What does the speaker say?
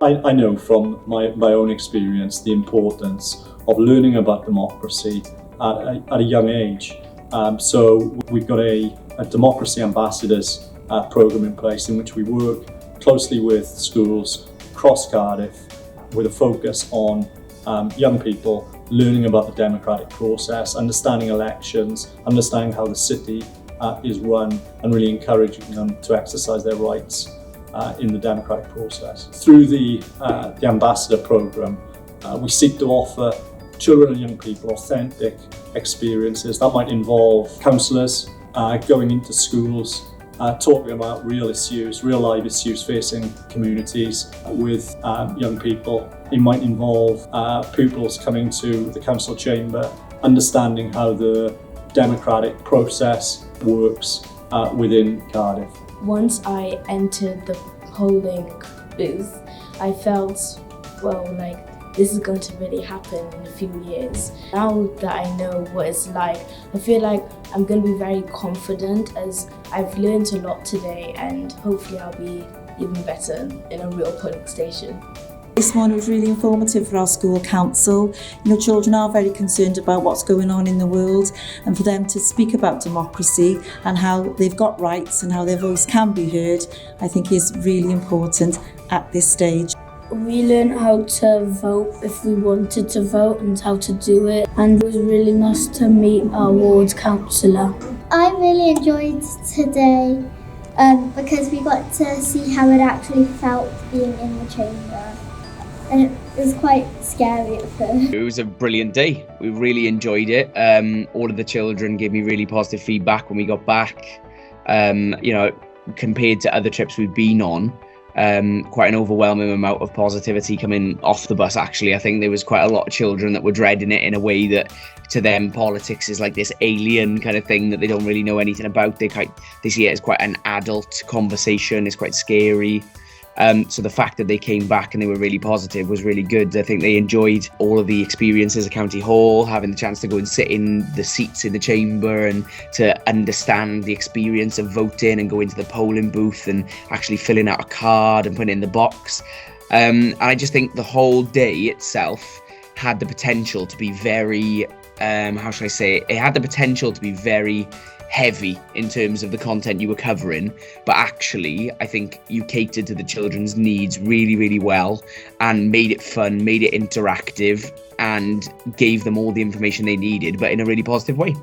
I know from my own experience the importance of learning about democracy at a young age. So we've got a democracy ambassadors programme in place in which we work closely with schools across Cardiff with a focus on young people learning about the democratic process, understanding elections, understanding how the city is run, and really encouraging them to exercise their rights in the democratic process. Through the ambassador programme, we seek to offer children and young people authentic experiences. That might involve counsellors going into schools, talking about real issues, real live issues facing communities with young people. It might involve pupils coming to the council chamber, understanding how the democratic process works within Cardiff. Once I entered the polling booth, I felt, like this is going to really happen in a few years. Now that I know what it's like, I feel like I'm going to be very confident as I've learned a lot today, and hopefully I'll be even better in a real polling station. This morning was really informative for our school council. Children are very concerned about what's going on in the world, and for them to speak about democracy and how they've got rights and how their voice can be heard, I think is really important at this stage. We learned how to vote if we wanted to vote and how to do it, and it was really nice to meet our ward councillor. I really enjoyed today because we got to see how it actually felt being in the chamber, and it was quite scary at first. It was a brilliant day. We really enjoyed it. All of the children gave me really positive feedback when we got back. Compared to other trips we've been on, quite an overwhelming amount of positivity coming off the bus. Actually, I think there was quite a lot of children that were dreading it in a way that to them politics is like this alien kind of thing that they don't really know anything about. They see it as quite an adult conversation. It's quite scary. So the fact that they came back and they were really positive was really good. I think they enjoyed all of the experiences at County Hall, having the chance to go and sit in the seats in the chamber and to understand the experience of voting and go into the polling booth and actually filling out a card and putting it in the box. And I just think the whole day itself had the potential to be very, it had the potential to be very heavy in terms of the content you were covering, but actually I think you catered to the children's needs really, really well and made it fun, made it interactive, and gave them all the information they needed, but in a really positive way.